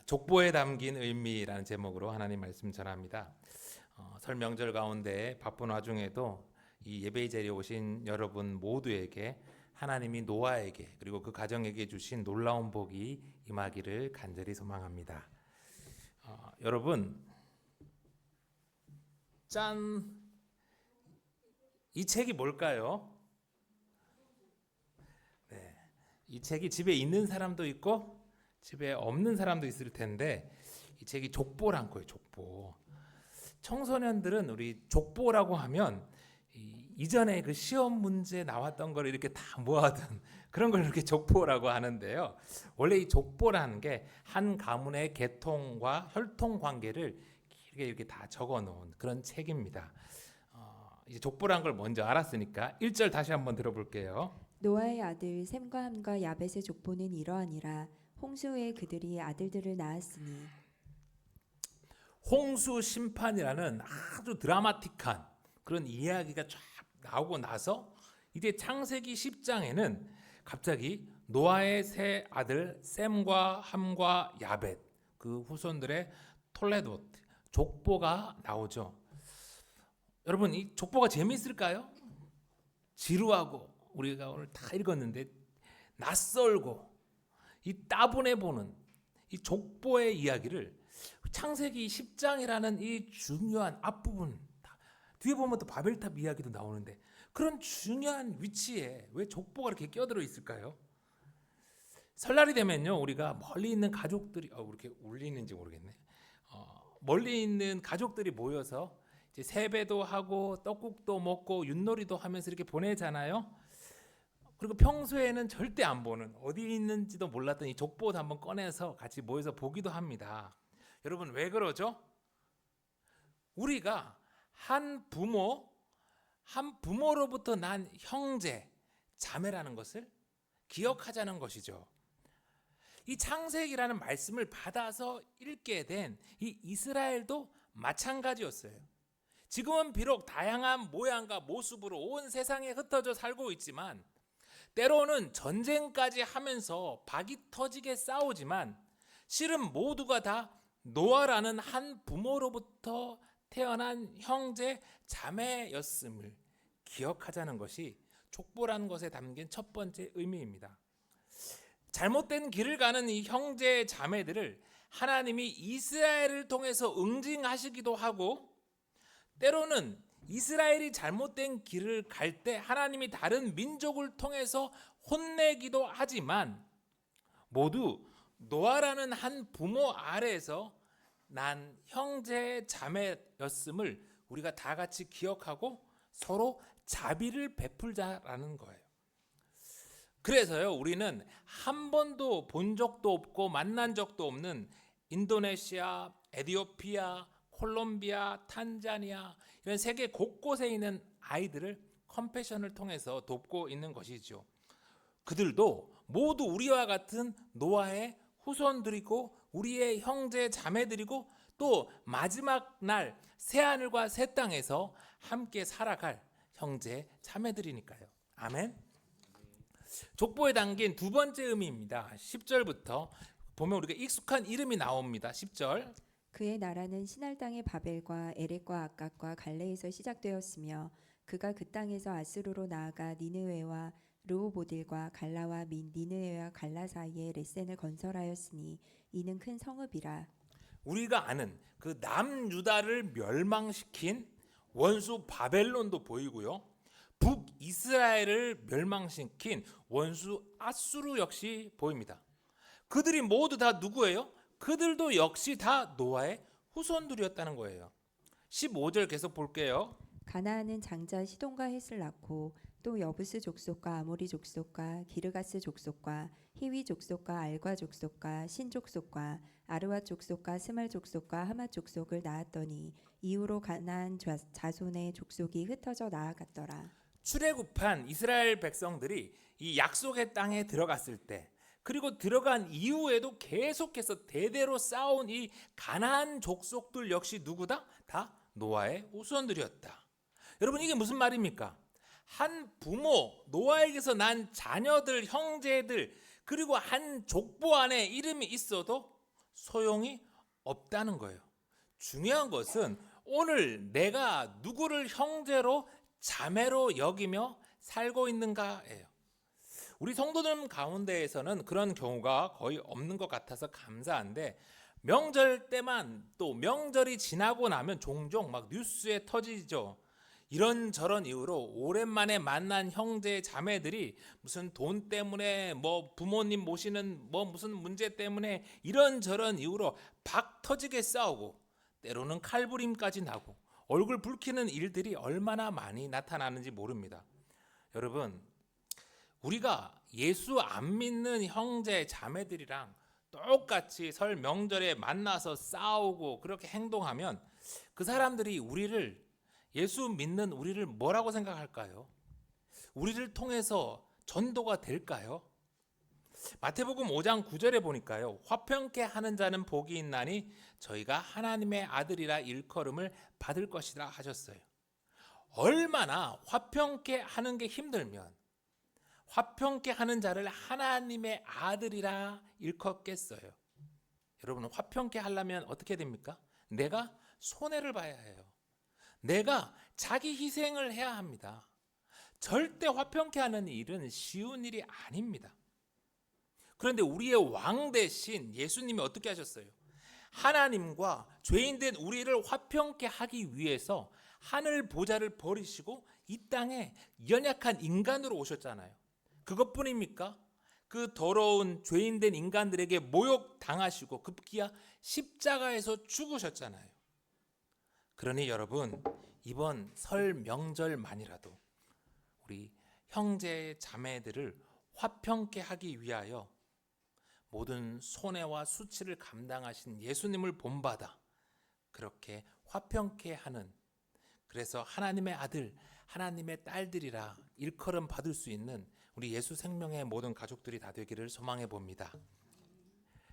족보에 담긴 의미라는 제목으로 하나님 말씀 전합니다. 설 명절 가운데 바쁜 와중에도 이 예배의 자리에 오신 여러분 모두에게 하나님이 노아에게 그리고 그 가정에게 주신 놀라운 복이 임하기를 간절히 소망합니다. 여러분, 짠! 이 책이 뭘까요? 네, 이 책이 집에 있는 사람도 있고 집에 없는 사람도 있을 텐데 이 책이 족보란 거예요. 족보. 청소년들은 우리 족보라고 하면 이전에 그 시험 문제 나왔던 걸 이렇게 다 모아둔 그런 걸 이렇게 족보라고 하는데요. 원래 이 족보라는 게 한 가문의 계통과 혈통 관계를 길게 이렇게 다 적어놓은 그런 책입니다. 이제 족보란 걸 먼저 알았으니까 1절 다시 한번 들어볼게요. 노아의 아들 셈과 함과 야벳의 족보는 이러하니라. 홍수 후에 그들이 아들들을 낳았으니. 홍수 심판이라는 아주 드라마틱한 그런 이야기가 쫙 나오고 나서 이제 창세기 10장에는 갑자기 노아의 세 아들 셈과 함과 야벳 그 후손들의 톨레도 족보가 나오죠. 여러분, 이 족보가 재미있을까요? 지루하고 우리가 오늘 다 읽었는데 낯설고 이 따분해 보는 이 족보의 이야기를 창세기 10장이라는 이 중요한 앞부분 뒤에 보면 또 바벨탑 이야기도 나오는데 그런 중요한 위치에 왜 족보가 이렇게 껴들어 있을까요? 설날이 되면요 우리가 멀리 있는 가족들이 이렇게 울리는지 모르겠네. 멀리 있는 가족들이 모여서 이제 세배도 하고 떡국도 먹고 윷놀이도 하면서 이렇게 보내잖아요. 그리고 평소에는 절대 안 보는 어디 있는지도 몰랐던 이 족보도 한번 꺼내서 같이 모여서 보기도 합니다. 여러분 왜 그러죠? 우리가 한 부모로부터 난 형제, 자매라는 것을 기억하자는 것이죠. 이 창세기라는 말씀을 받아서 읽게 된 이 이스라엘도 마찬가지였어요. 지금은 비록 다양한 모양과 모습으로 온 세상에 흩어져 살고 있지만 때로는 전쟁까지 하면서 박이 터지게 싸우지만 실은 모두가 다 노아라는 한 부모로부터 태어난 형제 자매였음을 기억하자는 것이 족보라는 것에 담긴 첫 번째 의미입니다. 잘못된 길을 가는 이 형제 자매들을 하나님이 이스라엘을 통해서 응징하시기도 하고 때로는 이스라엘이 잘못된 길을 갈 때 하나님이 다른 민족을 통해서 혼내기도 하지만 모두 노아라는 한 부모 아래에서 난 형제 자매였음을 우리가 다 같이 기억하고 서로 자비를 베풀자라는 거예요. 그래서요 우리는 한 번도 본 적도 없고 만난 적도 없는 인도네시아, 에티오피아, 콜롬비아, 탄자니아 이런 세계 곳곳에 있는 아이들을 컴패션을 통해서 돕고 있는 것이죠. 그들도 모두 우리와 같은 노아의 후손들이고 우리의 형제 자매들이고 또 마지막 날 새하늘과 새 땅에서 함께 살아갈 형제 자매들이니까요. 아멘. 족보에 담긴 두 번째 의미입니다. 10절부터 보면 우리가 익숙한 이름이 나옵니다. 10절. 그의 나라는 시날 땅의 바벨과 에렉과 아깝과 갈레에서 시작되었으며 그가 그 땅에서 아스루로 나아가 니느웨와 르호보딜과 갈라와 민 니느웨와 갈라 사이에 레센을 건설하였으니 이는 큰 성읍이라. 우리가 아는 그 남유다를 멸망시킨 원수 바벨론도 보이고요. 북이스라엘을 멸망시킨 원수 아수르 역시 보입니다. 그들이 모두 다 누구예요? 그들도 역시 다 노아의 후손들이었다는 거예요. 15절 계속 볼게요. 가나안은 장자 시돈과 헷을 낳고 또 여부스 족속과 아모리 족속과 기르가스 족속과 히위 족속과 알과 족속과 신 족속과 아르와 족속과 스말 족속과 하마 족속을 낳았더니 이후로 가나안 자손의 족속이 흩어져 나아갔더라. 출애굽한 이스라엘 백성들이 이 약속의 땅에 들어갔을 때 그리고 들어간 이후에도 계속해서 대대로 쌓아온 이 가나안 족속들 역시 누구다? 다 노아의 후손들이었다. 여러분 이게 무슨 말입니까? 한 부모 노아에게서 난 자녀들 형제들 그리고 한 족보 안에 이름이 있어도 소용이 없다는 거예요. 중요한 것은 오늘 내가 누구를 형제로 자매로 여기며 살고 있는가예요. 우리 성도들 가운데에서는 그런 경우가 거의 없는 것 같아서 감사한데, 명절 때만, 또 명절이 지나고 나면 종종 막 뉴스에 터지죠. 이런저런 이유로 오랜만에 만난 형제 자매들이 무슨 돈 때문에, 뭐 부모님 모시는 뭐 무슨 문제 때문에 이런저런 이유로 박 터지게 싸우고, 때로는 칼부림까지 나고 얼굴 붉히는 일들이 얼마나 많이 나타나는지 모릅니다. 여러분, 우리가 예수 안 믿는 형제 자매들이랑 똑같이 설 명절에 만나서 싸우고 그렇게 행동하면 그 사람들이 예수 믿는 우리를 뭐라고 생각할까요? 우리를 통해서 전도가 될까요? 마태복음 5장 9절에 보니까요, 화평케 하는 자는 복이 있나니 저희가 하나님의 아들이라 일컬음을 받을 것이라 하셨어요. 얼마나 화평케 하는 게 힘들면 화평케 하는 자를 하나님의 아들이라 일컫겠어요. 여러분, 화평케 하려면 어떻게 됩니까? 내가 손해를 봐야 해요. 내가 자기 희생을 해야 합니다. 절대 화평케 하는 일은 쉬운 일이 아닙니다. 그런데 우리의 왕 대신 예수님이 어떻게 하셨어요? 하나님과 죄인된 우리를 화평케 하기 위해서 하늘 보좌를 버리시고 이 땅에 연약한 인간으로 오셨잖아요. 그것뿐입니까? 그 더러운 죄인된 인간들에게 모욕 당하시고 급기야 십자가에서 죽으셨잖아요. 그러니 여러분, 이번 설 명절만이라도 우리 형제 자매들을 화평케 하기 위하여 모든 손해와 수치를 감당하신 예수님을 본받아 그렇게 화평케 하는, 그래서 하나님의 아들, 하나님의 딸들이라 일컬음 받을 수 있는 우리 예수 생명의 모든 가족들이 다 되기를 소망해 봅니다.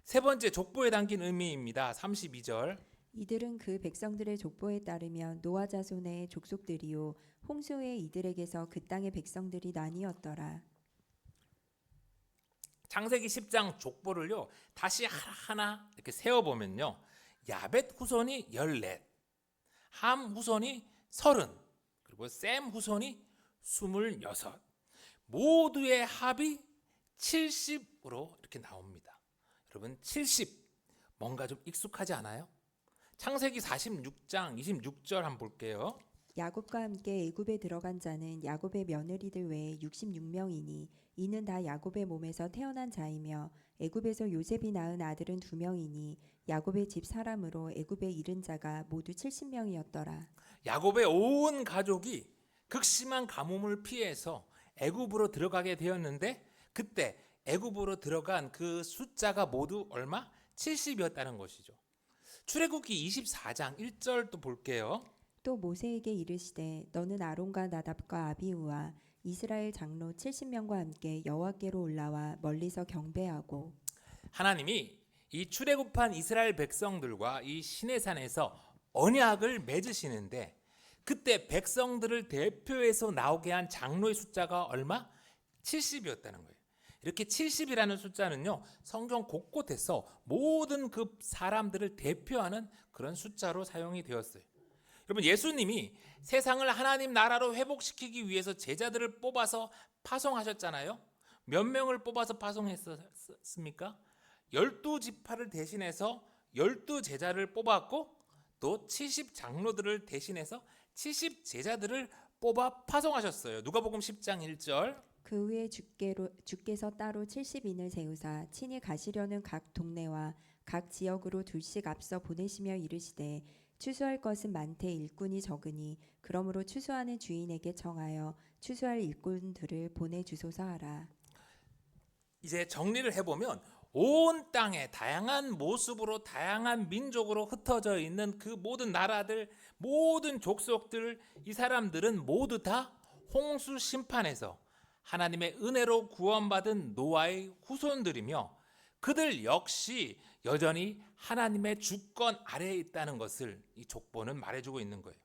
세 번째, 족보에 담긴 의미입니다. 32절. 이들은 그 백성들의 족보에 따르면 노아 자손의 족속들이요 홍수 후에 이들에게서 그 땅의 백성들이 나뉘었더라. 창세기 10장 족보를요 다시 하나 이렇게 세어보면요, 야벳 후손이 14, 함 후손이 30, 그리고 셈 후손이 26, 모두의 합이 70으로 이렇게 나옵니다. 여러분, 70 뭔가 좀 익숙하지 않아요? 창세기 46장 26절 한번 볼게요. 야곱과 함께 애굽에 들어간 자는 야곱의 며느리들 외에 66명이니 이는 다 야곱의 몸에서 태어난 자이며 애굽에서 요셉이 낳은 아들은 2명이니 야곱의 집 사람으로 애굽에 이른 자가 모두 70명이었더라. 야곱의 온 가족이 극심한 가뭄을 피해서 애굽으로 들어가게 되었는데, 그때 애굽으로 들어간 그 숫자가 모두 얼마? 70이었다는 것이죠. 출애굽기 24장 1절 또 볼게요. 또 모세에게 이르시되 너는 아론과 나답과 아비후와 이스라엘 장로 70명과 함께 여호와께로 올라와 멀리서 경배하고. 하나님이 이 출애굽한 이스라엘 백성들과 이 시내산에서 언약을 맺으시는데, 그때 백성들을 대표해서 나오게 한 장로의 숫자가 얼마? 70이었다는 거예요. 이렇게 70이라는 숫자는요, 성경 곳곳에서 모든 그 사람들을 대표하는 그런 숫자로 사용이 되었어요. 여러분, 예수님이 세상을 하나님 나라로 회복시키기 위해서 제자들을 뽑아서 파송하셨잖아요. 몇 명을 뽑아서 파송했습니까? 12지파를 대신해서 12제자를 뽑았고, 또 70장로들을 대신해서 70제자들을 뽑아 파송하셨어요. 누가복음 10장 1절. 그 후에 주께서 따로 70인을 세우사 친히 가시려는 각 동네와 각 지역으로 둘씩 앞서 보내시며 이르시되 추수할 것은 많되 일꾼이 적으니 그러므로 추수하는 주인에게 청하여 추수할 일꾼들을 보내주소서 하라. 이제 정리를 해보면 온 땅에 다양한 모습으로 다양한 민족으로 흩어져 있는 그 모든 나라들, 모든 족속들, 이 사람들은 모두 다 홍수 심판에서 하나님의 은혜로 구원받은 노아의 후손들이며, 그들 역시 여전히 하나님의 주권 아래에 있다는 것을 이 족보는 말해주고 있는 거예요.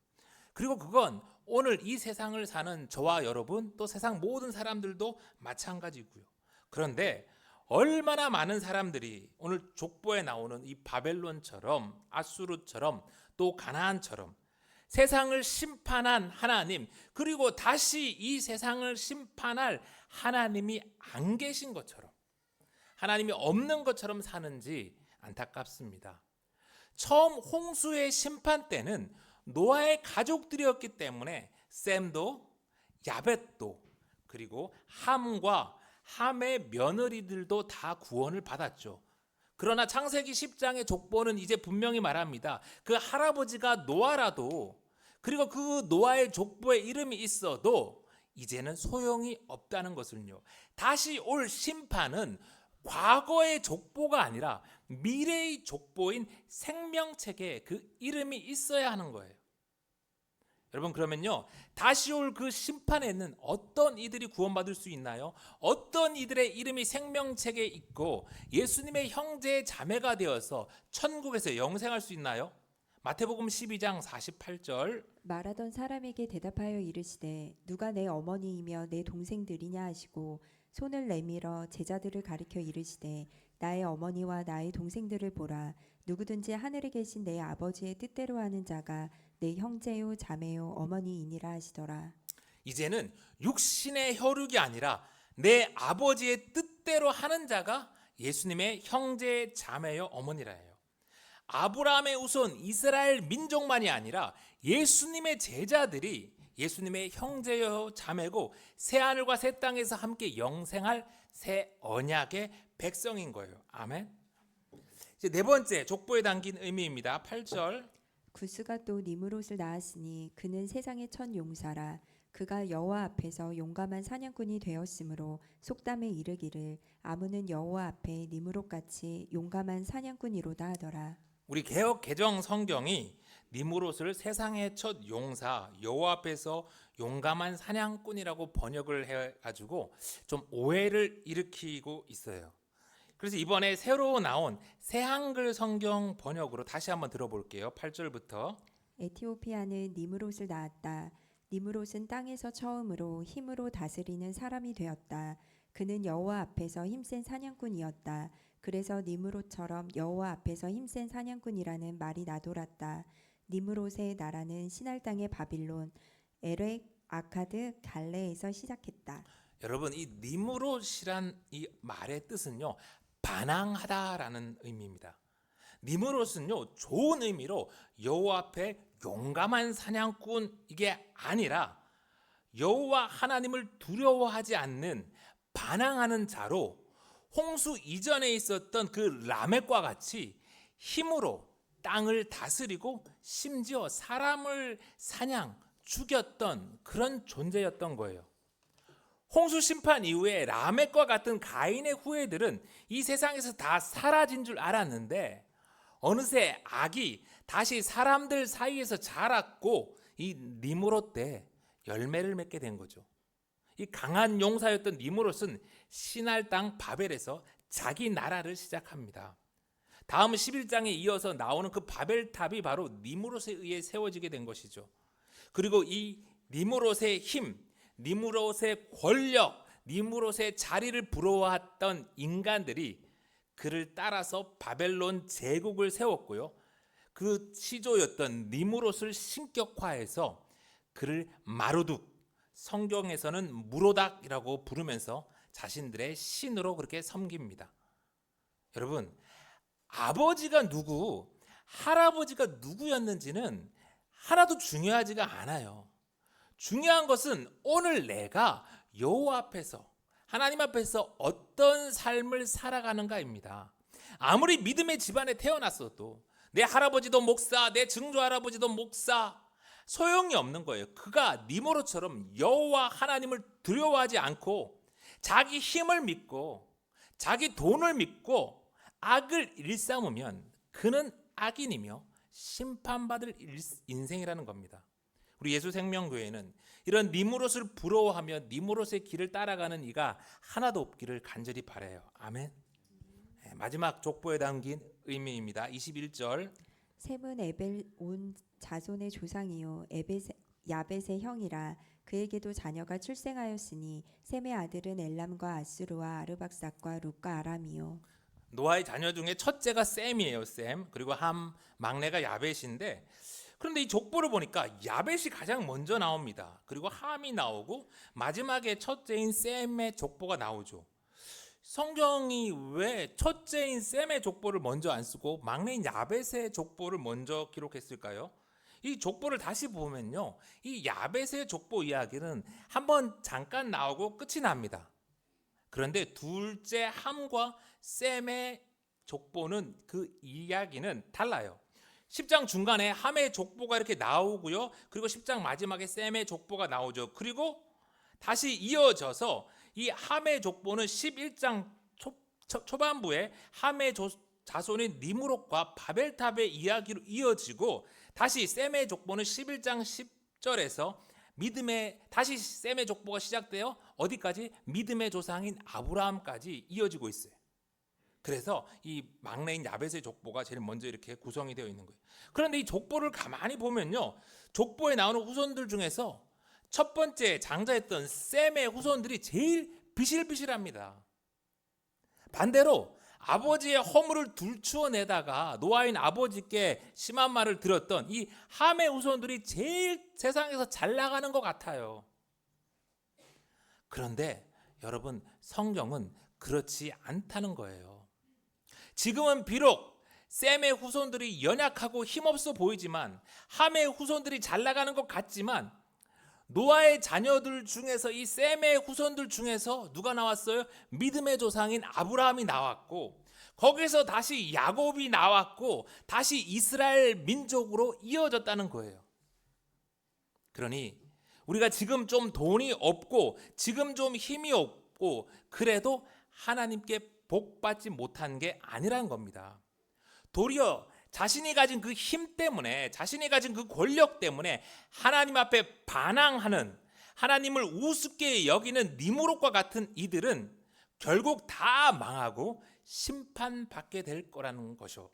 그리고 그건 오늘 이 세상을 사는 저와 여러분, 또 세상 모든 사람들도 마찬가지고요. 그런데 얼마나 많은 사람들이 오늘 족보에 나오는 이 바벨론처럼 아수르처럼 또 가나안처럼 세상을 심판한 하나님, 그리고 다시 이 세상을 심판할 하나님이 안 계신 것처럼, 하나님이 없는 것처럼 사는지 안타깝습니다. 처음 홍수의 심판 때는 노아의 가족들이었기 때문에 셈도 야벳도 그리고 함과 함의 며느리들도 다 구원을 받았죠. 그러나 창세기 10장의 족보는 이제 분명히 말합니다. 그 할아버지가 노아라도, 그리고 그 노아의 족보에 이름이 있어도 이제는 소용이 없다는 것을요. 다시 올 심판은 과거의 족보가 아니라 미래의 족보인 생명책에 그 이름이 있어야 하는 거예요. 여러분, 그러면요, 다시 올 그 심판에는 어떤 이들이 구원받을 수 있나요? 어떤 이들의 이름이 생명책에 있고 예수님의 형제 자매가 되어서 천국에서 영생할 수 있나요? 마태복음 12장 48절. 말하던 사람에게 대답하여 이르시되 누가 내 어머니이며 내 동생들이냐 하시고 손을 내밀어 제자들을 가리켜 이르시되 나의 어머니와 나의 동생들을 보라. 누구든지 하늘에 계신 내 아버지의 뜻대로 하는 자가 내 형제요 자매요 어머니이니라 하시더라. 이제는 육신의 혈육이 아니라 내 아버지의 뜻대로 하는 자가 예수님의 형제 자매요 어머니라예요. 아브라함의 후손 이스라엘 민족만이 아니라 예수님의 제자들이 예수님의 형제요 자매고 새 하늘과 새 땅에서 함께 영생할 새 언약의 백성인 거예요. 아멘. 이제 네 번째 족보에 담긴 의미입니다. 8절. 구스가 또 니므롯을 낳았으니 그는 세상의 첫 용사라. 그가 여호와 앞에서 용감한 사냥꾼이 되었으므로 속담에 이르기를 아무는 여호와 앞에 니므롯같이 용감한 사냥꾼이로다 하더라. 우리 개역 개정 성경이 니므롯을 세상의 첫 용사, 여호와 앞에서 용감한 사냥꾼이라고 번역을 해가지고 좀 오해를 일으키고 있어요. 그래서 이번에 새로 나온 새 한글 성경 번역으로 다시 한번 들어볼게요. 8절부터. 에티오피아는 니므롯을 낳았다. 니므롯은 땅에서 처음으로 힘으로 다스리는 사람이 되었다. 그는 여호와 앞에서 힘센 사냥꾼이었다. 그래서 니므롯처럼 여호와 앞에서 힘센 사냥꾼이라는 말이 나돌았다. 니므롯의 나라는 신할 땅의 바빌론, 에렉, 아카드, 갈레에서 시작했다. 여러분, 이 니므롯이란 이 말의 뜻은요, 반항하다라는 의미입니다. 니므롯은요, 좋은 의미로 여호와 앞에 용감한 사냥꾼 이게 아니라 여호와 하나님을 두려워하지 않는 반항하는 자로 홍수 이전에 있었던 그 라멕과 같이 힘으로 땅을 다스리고 심지어 사람을 죽였던 그런 존재였던 거예요. 홍수 심판 이후에 라멕과 같은 가인의 후예들은 이 세상에서 다 사라진 줄 알았는데 어느새 악이 다시 사람들 사이에서 자랐고 이 니므롯 때 열매를 맺게 된 거죠. 이 강한 용사였던 니므롯은 신할 땅 바벨에서 자기 나라를 시작합니다. 다음 11장에 이어서 나오는 그 바벨탑이 바로 니므롯에 의해 세워지게 된 것이죠. 그리고 이 니므롯의 힘, 니므롯의 권력, 니므롯의 자리를 부러워했던 인간들이 그를 따라서 바벨론 제국을 세웠고요. 그 시조였던 니므롯을 신격화해서 그를 마루둑, 성경에서는 무로닥이라고 부르면서 자신들의 신으로 그렇게 섬깁니다. 여러분, 아버지가 누구, 할아버지가 누구였는지는 하나도 중요하지가 않아요. 중요한 것은 오늘 내가 여호와 앞에서, 하나님 앞에서 어떤 삶을 살아가는가입니다. 아무리 믿음의 집안에 태어났어도 내 할아버지도 목사, 내 증조 할아버지도 목사, 소용이 없는 거예요. 그가 니므롯처럼 여호와 하나님을 두려워하지 않고 자기 힘을 믿고 자기 돈을 믿고 악을 일삼으면 그는 악인이며 심판받을 인생이라는 겁니다. 우리 예수생명교회는 이런 니므롯을 부러워하며 니므롯의 길을 따라가는 이가 하나도 없기를 간절히 바라요. 아멘. 마지막 족보에 담긴 의미입니다. 21절. 셈은 에벨 온 자손의 조상이요 야벳의 형이라. 그에게도 자녀가 출생하였으니 셈의 아들은 엘람과 아수르와 아르박삭과 룻과 아람이요. 노아의 자녀 중에 첫째가 셈이에요. 셈. 그리고 함, 막내가 야벳인데, 그런데 이 족보를 보니까 야벳이 가장 먼저 나옵니다. 그리고 함이 나오고 마지막에 첫째인 셈의 족보가 나오죠. 성경이 왜 첫째인 셈의 족보를 먼저 안 쓰고 막내인 야벳의 족보를 먼저 기록했을까요? 이 족보를 다시 보면요, 이 야벳의 족보 이야기는 한번 잠깐 나오고 끝이 납니다. 그런데 둘째 함과 셈의 족보는 그 이야기는 달라요. 10장 중간에 함의 족보가 이렇게 나오고요. 그리고 10장 마지막에 셈의 족보가 나오죠. 그리고 다시 이어져서 이 함의 족보는 11장 초반부에 함의 자손인 니므롯과 바벨탑의 이야기로 이어지고, 다시 셈의 족보는 11장 10절에서 다시 셈의 족보가 시작되어 어디까지? 믿음의 조상인 아브라함까지 이어지고 있어요. 그래서 이 막내인 야벳의 족보가 제일 먼저 이렇게 구성이 되어 있는 거예요. 그런데 이 족보를 가만히 보면요, 족보에 나오는 후손들 중에서 첫 번째 장자였던 셈의 후손들이 제일 비실비실합니다. 반대로 아버지의 허물을 둘추어내다가 노아인 아버지께 심한 말을 들었던 이 함의 후손들이 제일 세상에서 잘 나가는 것 같아요. 그런데 여러분, 성경은 그렇지 않다는 거예요. 지금은 비록 셈의 후손들이 연약하고 힘없어 보이지만, 함의 후손들이 잘 나가는 것 같지만, 노아의 자녀들 중에서 이 셈의 후손들 중에서 누가 나왔어요? 믿음의 조상인 아브라함이 나왔고, 거기서 다시 야곱이 나왔고, 다시 이스라엘 민족으로 이어졌다는 거예요. 그러니 우리가 지금 좀 돈이 없고 지금 좀 힘이 없고 그래도 하나님께 복받지 못한 게 아니라는 겁니다. 도리어 자신이 가진 그 힘 때문에, 자신이 가진 그 권력 때문에 하나님 앞에 반항하는, 하나님을 우습게 여기는 니므롯과 같은 이들은 결국 다 망하고 심판받게 될 거라는 것이요.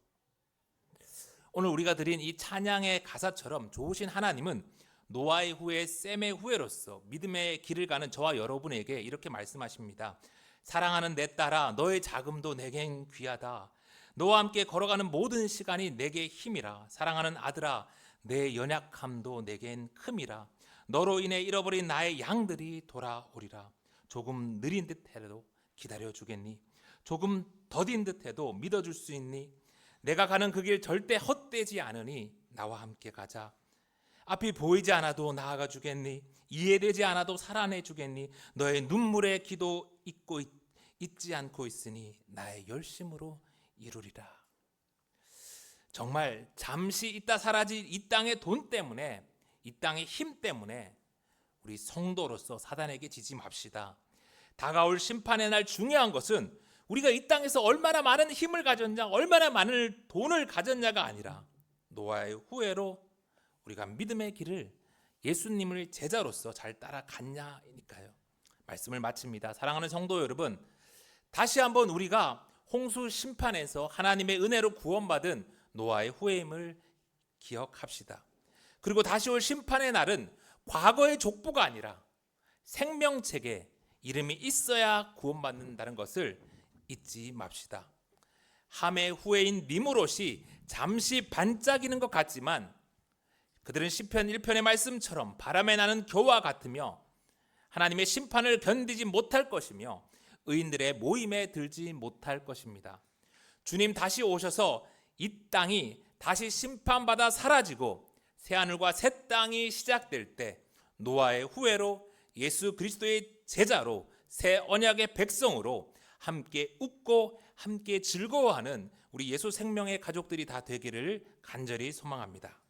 오늘 우리가 드린 이 찬양의 가사처럼 좋으신 하나님은 노아의 후에 셈의 후예로서 믿음의 길을 가는 저와 여러분에게 이렇게 말씀하십니다. 사랑하는 내 딸아, 너의 자금도 내겐 귀하다. 너와 함께 걸어가는 모든 시간이 내게 힘이라. 사랑하는 아들아, 내 연약함도 내겐 큼이라. 너로 인해 잃어버린 나의 양들이 돌아오리라. 조금 느린 듯해도 기다려주겠니? 조금 더딘 듯해도 믿어줄 수 있니? 내가 가는 그 길 절대 헛되지 않으니 나와 함께 가자. 앞이 보이지 않아도 나아가 주겠니? 이해되지 않아도 살아내 주겠니? 너의 눈물의 기도 잊지 않고 있으니 나의 열심으로 이루리라. 정말 잠시 있다 사라질 이 땅의 돈 때문에, 이 땅의 힘 때문에 우리 성도로서 사단에게 지지 맙시다. 다가올 심판의 날 중요한 것은 우리가 이 땅에서 얼마나 많은 힘을 가졌냐, 얼마나 많은 돈을 가졌냐가 아니라 노아의 후예로 우리가 믿음의 길을, 예수님을 제자로서 잘 따라갔냐니까요. 말씀을 마칩니다. 사랑하는 성도 여러분, 다시 한번 우리가 홍수 심판에서 하나님의 은혜로 구원받은 노아의 후예임을 기억합시다. 그리고 다시 올 심판의 날은 과거의 족보가 아니라 생명책에 이름이 있어야 구원받는다는 것을 잊지 맙시다. 함의 후예인 니므롯이 잠시 반짝이는 것 같지만 그들은 시편 1편의 말씀처럼 바람에 나는 겨와 같으며 하나님의 심판을 견디지 못할 것이며 의인들의 모임에 들지 못할 것입니다. 주님 다시 오셔서 이 땅이 다시 심판받아 사라지고 새하늘과 새 땅이 시작될 때 노아의 후예로 예수 그리스도의 제자로 새 언약의 백성으로 함께 웃고 함께 즐거워하는 우리 예수 생명의 가족들이 다 되기를 간절히 소망합니다.